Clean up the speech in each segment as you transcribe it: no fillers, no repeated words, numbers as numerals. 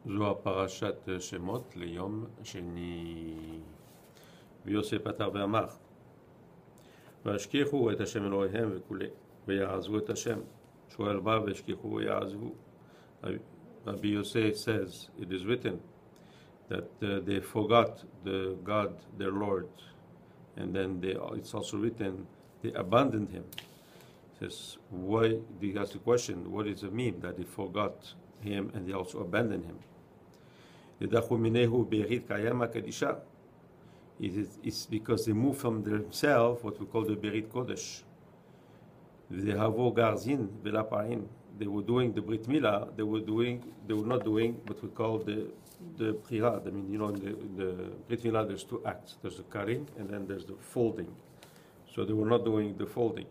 זו הפרשת שמות ליום שני. ויוסף פתח ואמר, והשכיחו את השם אלוהיהם וכולי, ויעזבו את השם. שואל בא והשכיחו ויעזבו. Rabbi Yosef says, it is written that they forgot the God, their Lord, and then it's also written they abandoned him. He says, why? He asks the question, what does it mean that they forgot him and they also abandoned him? It's because they moved from themselves what we call the Berit Kodesh. They were doing the Brit Milah, they were not doing what we call the Prira. I mean, you know, in the Brit Milah there's two acts. There's the Karim and then there's the folding. So they were not doing the folding.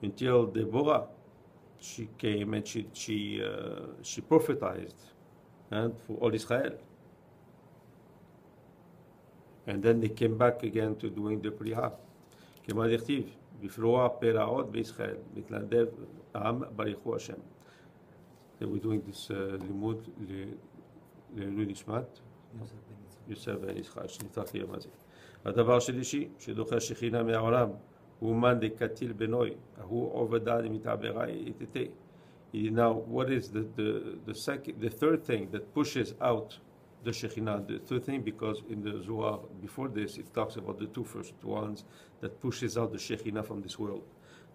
Until Deborah, she came and she prophetized and for all Israel. And then they came back again to doing the Prira. כמה דכתיב, בפרוע פרעות בישראל, מתנדב העם בריחו השם. They were doing this לימוד לעילוי נשמת יוסף בן יצחק, שנפתח ליום הזה. הדבר שלישי, שדוחה שכינה מהעולם, הוא מאן דקתיל בנוי, הוא עובדה למתעברה יתתה. Now, what is the third thing that pushes out the Shekhinah? The third thing, because in the Zohar before this, it talks about the two first ones that pushes out the Shekhinah from this world.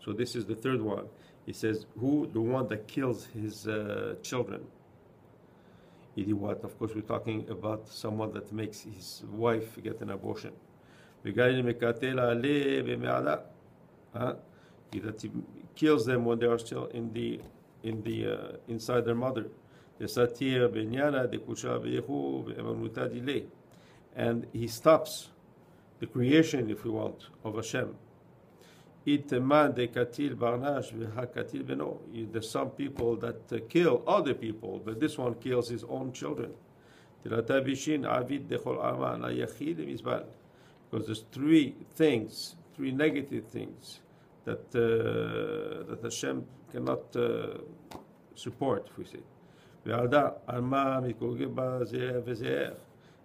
So this is the third one. He says, who? The one that kills his children. What? Of course, we're talking about someone that makes his wife get an abortion. That he kills them when they are still inside their mother. And he stops the creation, if we want, of Hashem. There's some people that kill other people, but this one kills his own children. Because there's three negative things that Hashem cannot support, if we say.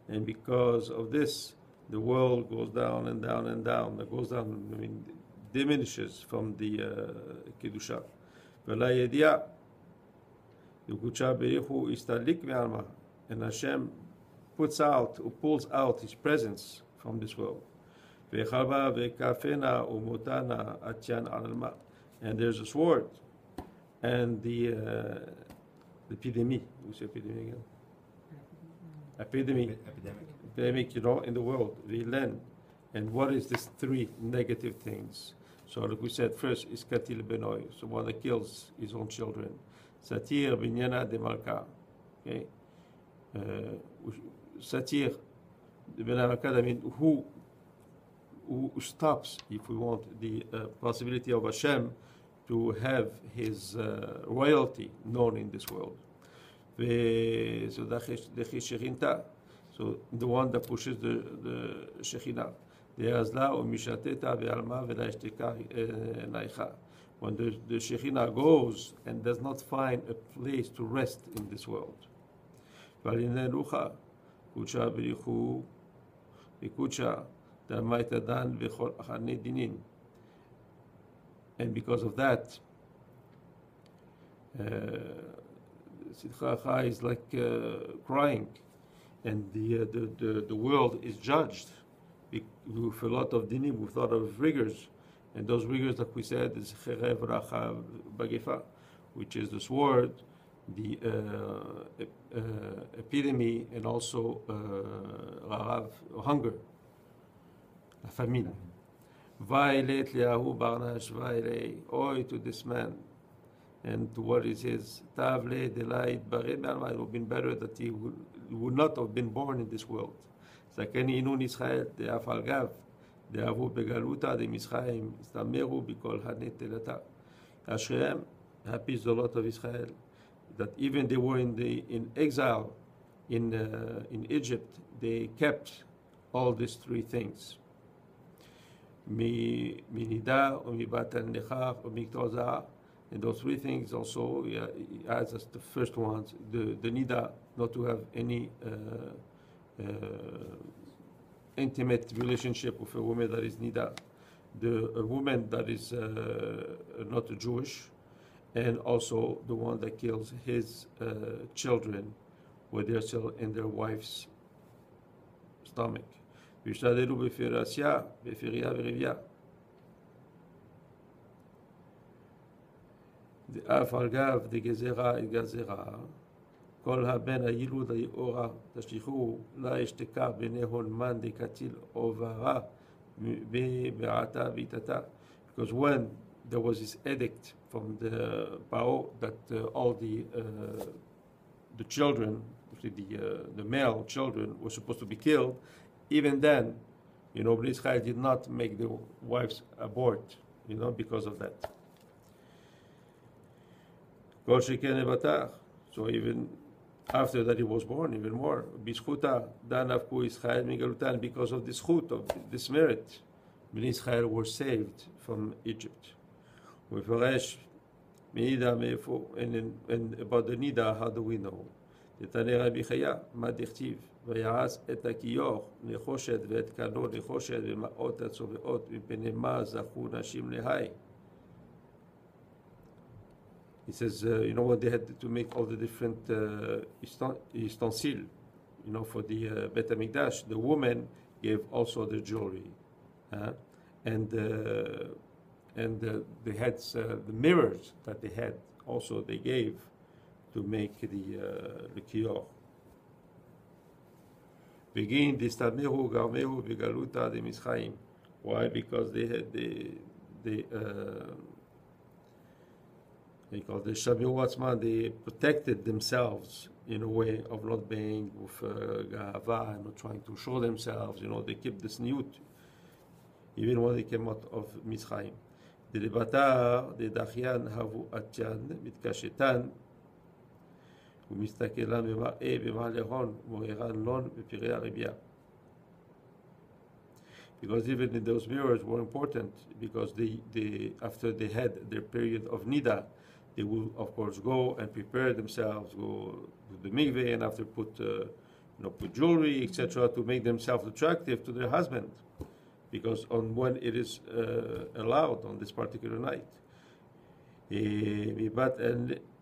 And because of this, the world goes down and down and down. It goes down, I mean, diminishes from the Kedusha. And Hashem pulls out His presence from this world. And there's a sword and the epidemic. What's epidemic again? Epidemic, you know, in the world. Villain. And what is these three negative things? So like we said, first is Katil Benoy, so one that kills his own children. Satir Binyana de Malka. Okay? Satir Binyana Malka, I mean, who stops, if we want, the possibility of Hashem to have his royalty known in this world. So the one that pushes the Shekhinah. When the Shekhinah goes and does not find a place to rest in this world. And because of that, Sidchacha is like crying, and the world is judged with a lot of dinim, with a lot of rigors, and those rigors, like we said, is Cherev Racha Bagefa, which is the sword, the epidemic, and also hunger, a famine. Vailet Leahu Barnash Vaile, oi to this man, and to what is his Tavle Delight Bareb. It would have been better that he would not have been born in this world. Zakeni Inun Israel, de Afalgav, de Avu Begaluta, de Misraim, Stameru Bikol Hanet Telata. Hashem, happy is the lot of Israel, that even they were in exile in Egypt, they kept all these three things. מנידה ומבת הנכר ומקטור זרע. And those three things also, he adds as the first ones, the nida, not to have any intimate relationship with a woman that is nida, a woman that is not Jewish, and also the one that kills his children when they're still in their wife's stomach. וישתדלו בפרסיה, בפריה ורביה. דאף על גב דגזרה את גזרה, כל הבן הילוד היאורה תשליכו לה אשתקה בני הונמן דקטיל עוברה בעתה ביתתה. Because when there was this edict from the Paro that all the children, the male children, were supposed to be killed, even then, Israel did not make the wives abort, because of that. So even after that he was born, even more. Bishchuta danavku Israel migalutan, because of the schut, of this merit, Bnei Israel were saved from Egypt. And about the nida, how do we know? תתנה רבי חיה, מה דכתיב? ויעש את הכיוך נחושת ואת קנו נחושת ומעות הצובעות מפני מה זכו נשים להי. He says, when they had to make all the different ustensiles, for the Bet HaMikdash, the woman gave also the jewelry, and they had the mirrors that they had also they gave to make the kiyor. Begin distameru garmeru begaluta de Misraim. Why? Because they had they call the Shameru Atzman, they protected themselves in a way of not being with gahava and not trying to show themselves. They kept this niyut even when they came out of Misraim. The Lebatar, the Dachian havu atyan mitkashetan. ומסתכלם במראה במעלרון ומוירן לון בפריה רבייה. Because even in those mirrors were important, because they after they had their period of nida, they will of course go and prepare themselves, go to the mikveh, and after put jewelry, etc., to make themselves attractive to their husband, because on when it is allowed on this particular night.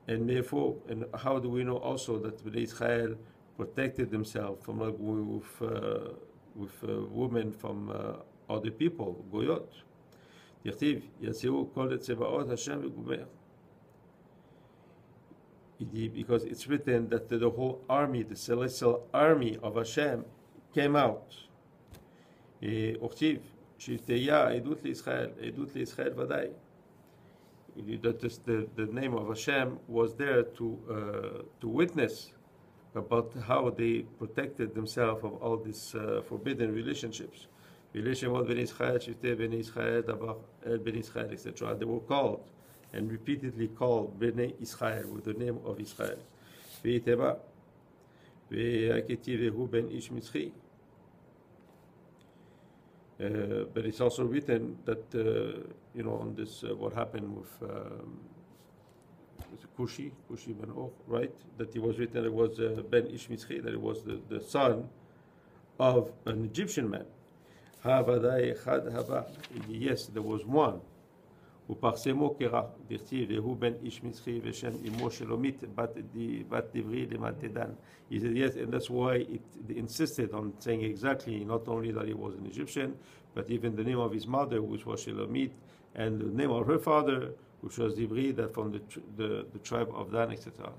And therefore, and how do we know also that Bnei Israel protected themselves from not going with women from other people, goyot? יכתיב, יצאו כל צבאות השם וגומר. Because it's written that the whole army, the celestial army of Hashem, came out. וכתיב, שבטיה עדות לישראל, עדות לישראל ודאי. That the name of Hashem was there to witness about how they protected themselves of all these forbidden relationships. Etc. They were called and repeatedly called Bnei Israel with the name of Israel. But it's also written that on this what happened with Cushi Ben Och, right? That it was written it was Ben Ish Mitzri, that it was the son of an Egyptian man. Yes, there was one. ופרסמו קרא, דכתיב, והוא בן איש מצרי ושם אמו שלומית בת דברי למתדן. He said yes, and that's why it insisted on saying exactly not only that he was an Egyptian, but even the name of his mother, which was Shelomit, and the name of her father, which was Dibri, that from the tribe of Dan, etc.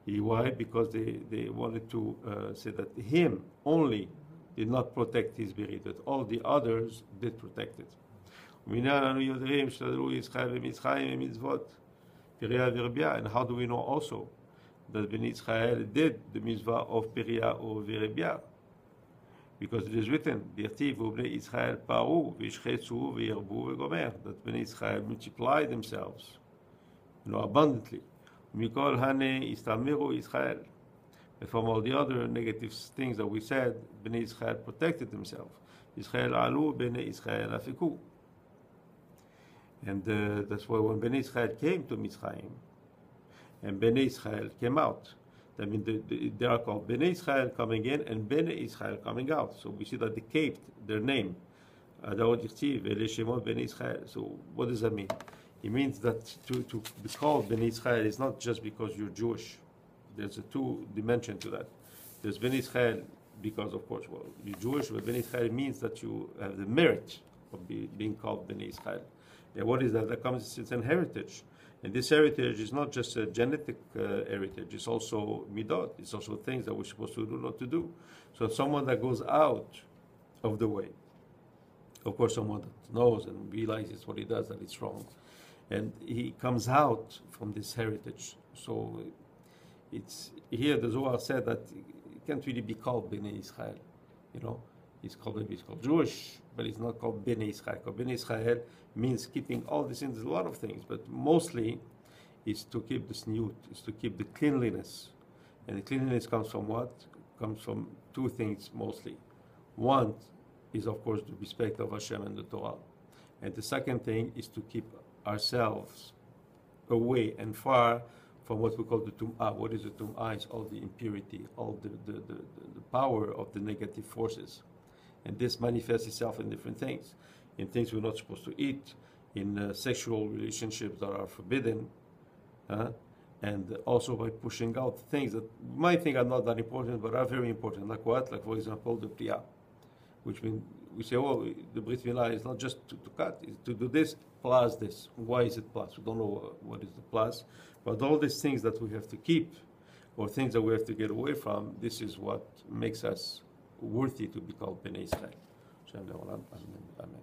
Why? Because they wanted to say that him only did not protect his berit, that all the others did protect it. And how do we know also that Bnei Israel did the mitzvah of Peria or Verebia? Because it is written, that Bnei Israel multiplied themselves, abundantly. And from all the other negative things that we said, Bnei Israel protected themselves. Israel alu, Bnei Israel afiku. And that's why when Bnei Israel came to Mitzrayim, and Bnei Israel came out, I mean, they are called Bnei Israel coming in and Bnei Israel coming out. So we see that they kept their name. So what does that mean? It means that to be called Bnei Israel is not just because you're Jewish. There's a two dimension to that. There's Bnei Israel because, of course, well, you're Jewish, but Bnei Israel means that you have the merit of being called Bnei Israel. And what is that? That comes, it's an heritage. And this heritage is not just a genetic heritage, it's also midot, it's also things that we're supposed to do, not to do. So someone that goes out of the way, of course someone that knows and realizes what he does, that it's wrong, and he comes out from this heritage. So it's here the Zohar said that it can't really be called Bnei Israel, you know. It's called Jewish, but it's not called Bnei Israel. Because Bnei Israel means keeping all these things, a lot of things, but mostly is to keep the sniyut, is to keep the cleanliness. And the cleanliness comes from what? Comes from two things mostly. One is, of course, the respect of Hashem and the Torah. And the second thing is to keep ourselves away and far from what we call the tum'ah. What is the tum'ah? It's all the impurity, all the power of the negative forces. And this manifests itself in different things. In things we're not supposed to eat, in sexual relationships that are forbidden, and also by pushing out things that you might think are not that important, but are very important. Like what? Like, for example, the priyah, which means we say, oh, the brit milah is not just to cut, it's to do this plus this. Why is it plus? We don't know what is the plus. But all these things that we have to keep, or things that we have to get away from, this is what makes us worthy to be called Bnei Israel. Amen.